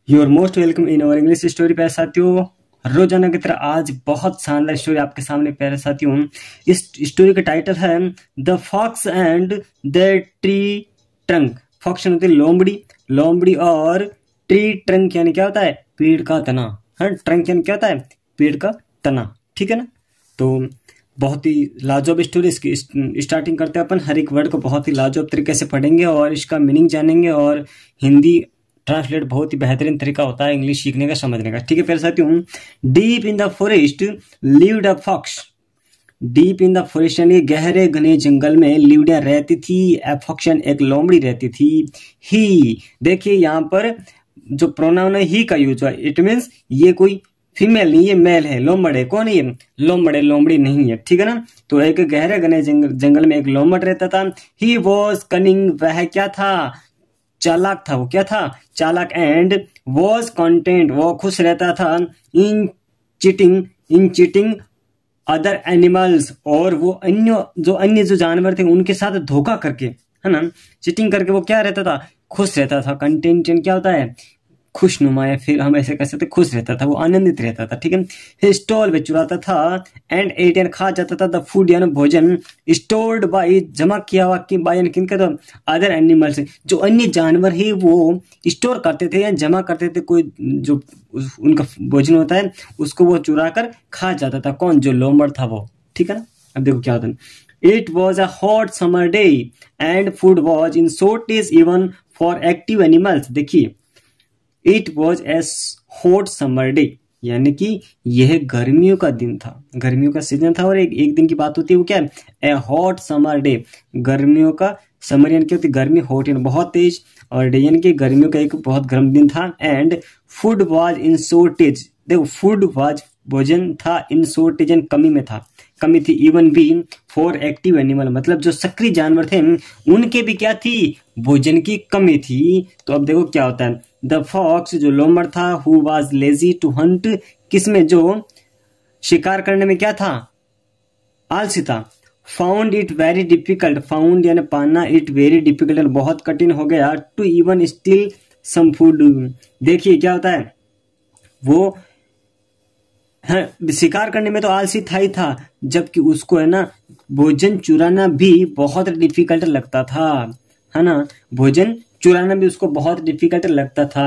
Your most welcome in our English story. प्यारे साथियों, रोजाना की तरह आज बहुत शानदार स्टोरी आपके सामने। प्यारे साथियों, इस स्टोरी का टाइटल है the fox and the tree trunk. Fox होती है लोमड़ी, लोमड़ी और ट्री ट्रंक यानी क्या होता है? पेड़ का तना। हाँ, ट्रंक यानी क्या होता है? पेड़ का तना। ठीक है ना? तो बहुत ही लाजवाब स्टोरी। इसकी स्टार्टिंग करते हैं अपन। हर एक वर्ड को बहुत ही लाजवाब तरीके से पढ़ेंगे और इसका मीनिंग जानेंगे, और हिंदी ट्रांसलेट बहुत ही बेहतरीन तरीका होता है इंग्लिश सीखने का, समझने का। ठीक है प्यारे साथियों, deep in the forest lived a fox. Deep in the forest यानी गहरे घने जंगल में लिव्ड रहती थी। ए फॉक्स एक लोमड़ी रहती थी। ही, देखिए यहाँ पर जो प्रोनाउन है ही का यूज हुआ। इट मीन्स ये कोई फीमेल नहीं, ये मेल है। लोमड़ है, कौन है ये? लोमड़ है, लोमड़ी नहीं है। ठीक है ना? तो एक गहरे घने जंगल में एक लोमड़ रहता था। ही वॉज कनिंग, वह क्या था? चालाक था। वो क्या था? चालाक। एंड वॉज कॉन्टेंट, वो खुश रहता था। इन चीटिंग अदर एनिमल्स, और वो अन्य जो जानवर थे उनके साथ धोखा करके, है ना, चीटिंग करके वो क्या रहता था? खुश रहता था। कंटेंट क्या होता है? खुशनुमा, या फिर हम ऐसे कह सकते खुश रहता था, वो आनंदित रहता था। ठीक है। फिर स्टॉल में चुराता था। एंड एट एंड खा जाता था द फूड यानी भोजन। स्टोर्ड बाई, जमा किया हुआ कि बाई यानी किनका? तो अदर एनिमल्स, जो अन्य जानवर है वो स्टोर करते थे या जमा करते थे। कोई जो उनका भोजन होता है उसको वो चुरा कर खा जाता था। कौन? जो लोमड़ था वो। ठीक है ना? अब देखो क्या होता है। It was a hot summer day and food was in shortage even for active animals. देखिए, it was a hot summer day यानी कि यह गर्मियों का दिन था, गर्मियों का सीजन था। और एक दिन की बात होती है, वो क्या है? ए हॉट समर डे, गर्मियों का समर यानी क्या होती है? गर्मी, हॉट यानी बहुत तेज, और डे यानी कि गर्मियों का एक बहुत गर्म दिन था। And food was in shortage, देखो फूड वाज भोजन था, इन शॉर्टेज यानी कमी में था, कमी थी। Even be for active animal, मतलब जो सक्रिय जानवर थे उनके भी क्या थी? भोजन की कमी थी। तो अब देखो क्या होता है। द फॉक्स, जो लोमड़ था, who was lazy to hunt, किसमें? जो शिकार करने में क्या था? आलसी था। Found it very difficult, found यानी पाना, इट वेरी डिफिकल्ट बहुत कठिन हो गया। To even still some food, देखिए क्या होता है, वो है शिकार करने में तो आलसी था ही था, जबकि उसको है ना भोजन चुराना भी बहुत डिफिकल्ट लगता था, है ना। भोजन चुराना भी उसको बहुत डिफिकल्ट लगता था।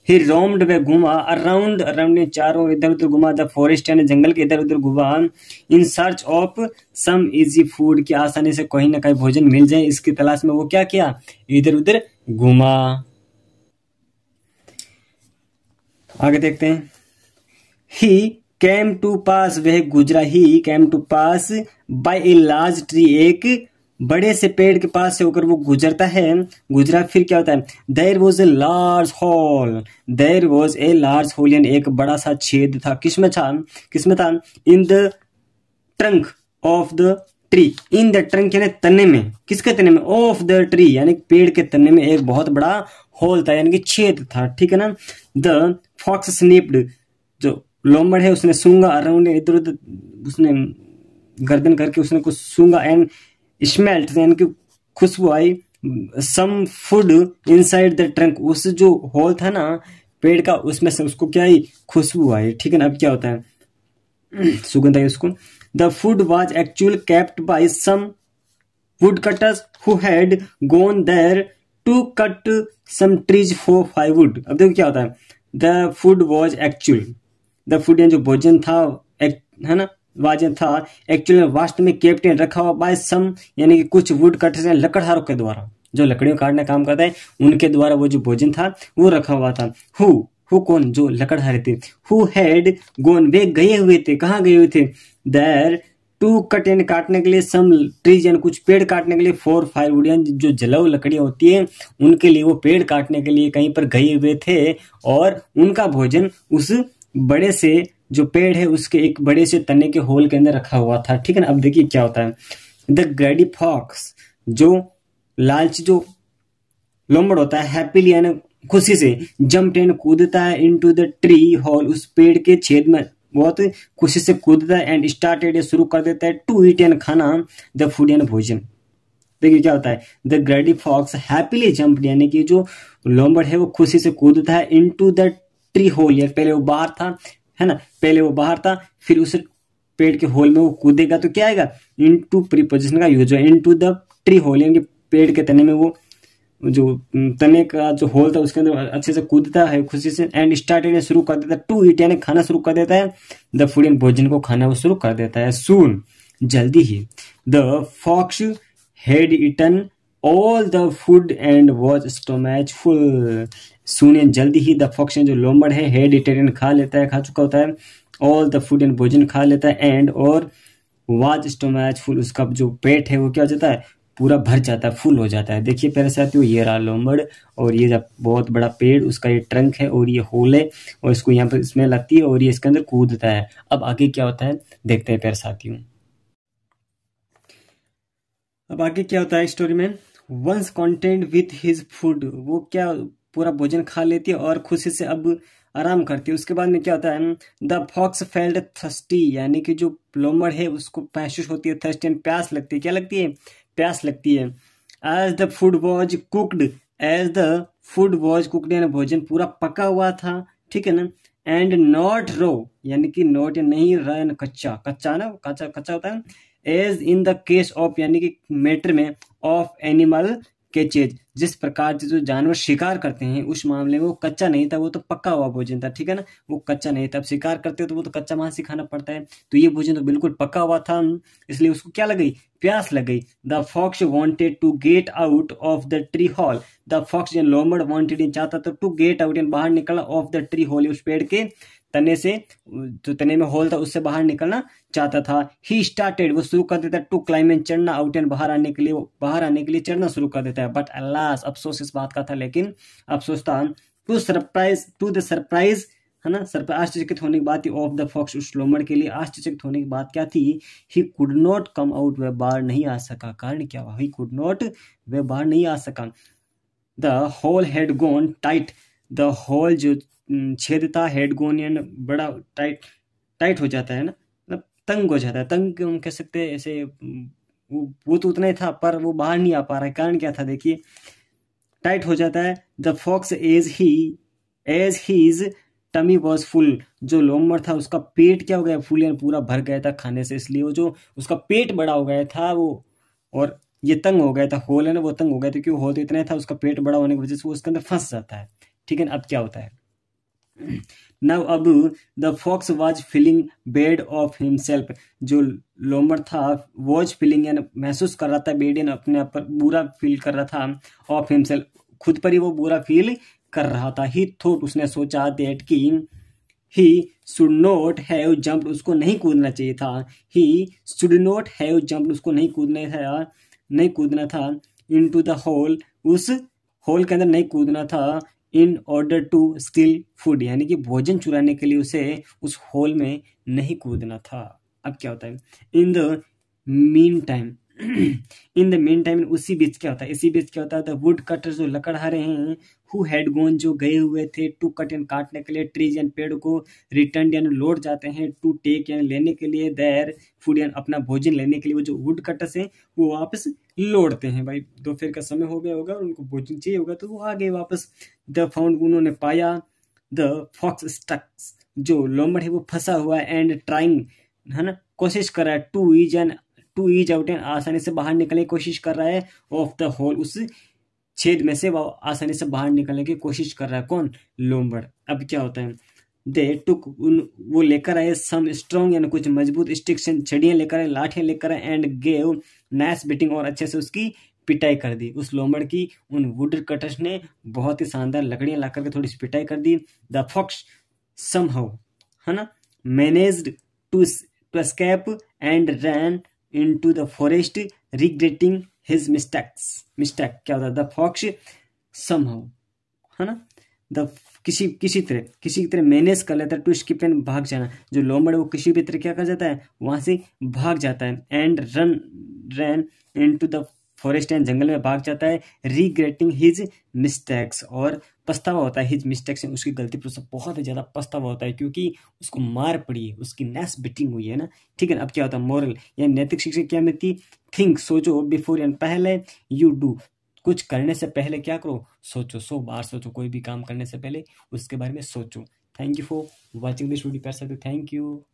ही रोम्ड, वे घुमा। अराउंड, अराउंड ने चारों इधर उधर घुमा। द फॉरेस्ट यानी जंगल के इधर उधर घुमा। In search of some easy food, की आसानी से कहीं ना कहीं भोजन मिल जाए, इसकी तलाश में वो क्या किया? इधर उधर घुमा। आगे देखते हैं। ही कैम टू पास, वह गुजरा। He came to pass by a large tree, एक बड़े से पेड़ के पास से होकर वो गुजरता है, गुजरा। फिर क्या होता है? There was a large hole, there was a large hole यानी एक बड़ा सा छेद था। किसमें था? किसमें था? In the trunk of the tree, in the trunk यानी तने में, किसके तने में? ऑफ द ट्री यानी पेड़ के तने में एक बहुत बड़ा होल था यानी कि छेद था। ठीक है ना? द फॉक्स स्निप्ड, जो लोमड़ है उसने सूंगा। अराउंड, इधर उधर उसने गर्दन करके उसने कुछ सूंगा। एंड स्मेल्ट यानी कि खुशबू आई। Some food inside the trunk, उस जो होल था ना पेड़ का, उसमें से उसको क्या आई? खुशबू आई। ठीक है ना? अब क्या होता है? सुगंध आई उसको। The food was actual kept by some wood cutters who had gone there to cut some trees for firewood. अब देखो क्या होता है। The food was actual, the food जो भोजन था, है ना, वाजन था, एक्चुअली वास्तव में कैप्टन रखा हुआ बाय सम यानी कि कुछ वुड कटर्स लकड़हारों के द्वारा, जो लकड़ियों काटने काम करता है उनके द्वारा वो जो भोजन था वो रखा हुआ था। हु कौन? जो लकड़हारे थे। हु हैड गोन, वे गए हुए थे। कहाँ गए हुए थे? देयर टू कट यानी काटने के लिए, सम ट्रीज यानी कुछ पेड़ काटने के लिए, 4 फाइववुड यानी जो जलाऊ लकड़ियां होती है उनके लिए वो पेड़ काटने के लिए कहीं पर गए हुए थे, और उनका भोजन उस बड़े से जो पेड़ है उसके एक बड़े से तने के होल के अंदर रखा हुआ था। ठीक है ना? अब देखिए क्या होता है। द ग्रेडी फॉक्स, जो लालची जो लोमड़ होता है, हैप्पीली यानी खुशी से, जंप एंड कूदता है इनटू द ट्री होल, उस पेड़ के छेद में बहुत खुशी से कूदता है। एंड स्टार्टेड, शुरू कर देता है, टू ईट यानी खाना, द फूड यानी भोजन। देखिए क्या होता है, the greedy fox happily jumped, यानी कि जो लोमड़ है वो खुशी से कूदता है इनटू द ट्री होल, या पहले वो बाहर था, है ना, पहले वो बाहर था, फिर उस पेड़ के होल में वो कूदेगा तो क्या आएगा, इनटू प्रीपोजिशन का यूज है, इनटू द ट्री होल, यानी कि पेड़ के तने में वो जो तने का जो होल था उसके अंदर अच्छे से कूदता है खुशी से, एंड स्टार्टेड शुरू कर देता है टू ईट, यानी खाना शुरू कर देता है, द फूड, यानी भोजन को खाना वो शुरू कर देता है, सून, जल्दी ही, the fox had eaten all the food and was stomach full, soon, जल्दी ही, द फॉक्स जो लोमड़ है, हैड ईटन खा लेता है, खा चुका होता है, ऑल द फूड एंड भोजन खा लेता है, एंड और वाज स्टोमच फुल, उसका जो पेट है वो क्या हो जाता है, पूरा भर जाता है, फुल हो जाता है। देखिए प्यारे साथियों, ये रहा लोमड़, और ये जब बहुत बड़ा पेड़, उसका ये ट्रंक है और ये होल है, और इसको यहाँ पर इसमें लगती है और ये इसके अंदर कूदता है। अब आगे क्या होता है देखते हैं प्यारे साथियों। अब आगे क्या होता है स्टोरी में, once content with his food, वो क्या पूरा भोजन खा लेती है और खुशी से अब आराम करती है। उसके बाद में क्या होता है, द फॉक्स फेल्ट थर्स्टी, यानी कि जो लोमड़ है उसको महसूस होती है थर्स्टी, प्यास लगती है, क्या लगती है, प्यास लगती है। As the food was cooked, as the food was cooked, यानी भोजन पूरा पका हुआ था, ठीक है ना, एंड नॉट रो, यानी कि नॉट नहीं रहा, कच्चा, कच्चा ना, कच्चा कच्चा होता है, as in the case of, यानी कि मैटर में, ऑफ एनिमल केचेज, जिस प्रकार से जो जानवर शिकार करते हैं उस मामले में वो कच्चा नहीं था, वो तो पक्का हुआ भोजन था, ठीक है ना, वो कच्चा नहीं था। अब शिकार करते हो तो वो तो कच्चा मांस ही खाना पड़ता है, तो ये भोजन तो बिल्कुल पक्का हुआ था, इसलिए उसको क्या लग गई, प्यास लग गई। The fox wanted to get out of the tree hole, the fox लोमड़ वांटेड चाहता था टू गेट आउट, बाहर निकला, ऑफ द ट्री हॉल, उस पेड़ के तने से, जो तने में होल था उससे बाहर निकलना चाहता था। ही स्टार्टेड, वो शुरू कर देता है टू क्लाइम एंड, चढ़ना, आउट एंड, बाहर आने के लिए, बाहर आने के लिए चढ़ना शुरू कर देता है। बट अल्लाह, अफसोस इस बात का था, लेकिन अफसोस था, to surprise, to the surprise, है ना, आश्चर्यचकित होने की बात थी, ऑफ द फॉक्स, उस लोमड़ के लिए आश्चर्यचकित होने की बात क्या थी, he could not come out, वह बाहर नहीं आ सका। कारण क्या हुआ, ही कुड नॉट, वह बाहर नहीं आ सका। The hole had gone tight, the hole जो छेद था, हेड गोन यानी बड़ा टाइट, टाइट हो जाता है ना, मतलब तंग हो जाता है, तंग हम कह सकते हैं ऐसे, वो तो उतना ही था पर वो बाहर नहीं आ पा रहा है। कारण क्या था देखिए, टाइट हो जाता है। The fox as his tummy was full, जो लोमड़ था उसका पेट क्या हो गया, फुल यानी पूरा भर गया था खाने से, इसलिए वो जो उसका पेट बड़ा हो गया था वो, और ये तंग हो गया था, होल है ना वो तंग हो गया था, क्योंकि होल तो इतना ही था, उसका पेट बड़ा होने की वजह से वो उसके अंदर फंस जाता है, ठीक है ना। अब क्या होता है, Now अब the fox was feeling bad of himself, जो लोमड़ था वॉज फीलिंग यानी महसूस कर रहा था, बेड यानी अपने आप पर बुरा फील कर रहा था, ऑफ हिमसेल्फ, खुद पर ही वो बुरा फील कर रहा था। ही थॉट, उसने सोचा, दैट कि he should not have jumped, उसको नहीं कूदना चाहिए था। He should not have jumped, उसको नहीं कूदना था इनटू द होल, उस होल के अंदर नहीं कूदना था, in order to steal food, यानी कि भोजन चुराने के लिए उसे उस होल में नहीं कूदना था। अब क्या होता है, in the mean time, in the mean time, उसी बीच क्या होता है, इसी बीच क्या होता है, द वुड कटर, जो लकड़हारे हैं, हु हैड गोन, जो गए हुए थे, टू कट एंड काटने के लिए, ट्रीज एंड पेड़ को, रिटर्न यानी लौट जाते हैं, टू टेक यानी लेने के लिए, देयर फूड यानी अपना भोजन लेने के लिए, वो जो वुड कटर्स हैं वो वापस लौटते हैं। भाई दोपहर का समय हो गया होगा, उनको भोजन चाहिए होगा तो वो आ गए वापस। द फाउंड, उन्होंने पाया, द फॉक्स स्टक्स, जो लोमड़ है वो फंसा हुआ है, एंड ट्राइंग, है ना, कोशिश कर रहा है, टू ईज आउट एंड, आसानी से बाहर निकलने की कोशिश कर रहा है, ऑफ द होल, उस छेद में से वो आसानी से बाहर निकलने की कोशिश कर रहा है, कौन, लोमड़। अब क्या होता है, दे टुक, वो लेकर आए, सम स्ट्रॉन्ग यानी कुछ मजबूत स्टिक्स, छड़ियां लेकर आए, लाठियां लेकर आए, एंड गेव नाइस बीटिंग, और अच्छे से उसकी पिटाई कर दी उस लोमड़ की। उन वुड कटर्स ने बहुत ही शानदार लकड़ियां ला करके थोड़ी सी पिटाई कर दी। द फॉक्स समहाउ, है ना, managed to escape and ran into the forest, regretting his mistake क्या होता है, द फॉक्स समहाउ, है ना, द किसी तरह मैनेज कर लेता है, टू स्किप एंड, भाग जाना, जो लोमड़ वो किसी भी तरह क्या कर जाता है, वहां से भाग जाता है, and ran into the forest and जंगल में भाग जाता है, रिग्रेटिंग हिज मिस्टेक्स, और पछतावा होता है हिज मिस्टेक्स, उसकी गलती पर उसे बहुत ही ज़्यादा पछतावा होता है क्योंकि उसको मार पड़ी है, उसकी नस बिटिंग हुई है ना। ठीक है ना। अब क्या होता है मोरल, या नैतिक शिक्षा क्या मिलती, थिंक सोचो, बिफोर यानी पहले, यू डू कुछ करने से पहले क्या करो, सोचो, 100 बार सोचो, कोई भी काम करने से पहले उसके बारे में सोचो। Thank you for watching this video. Thank you.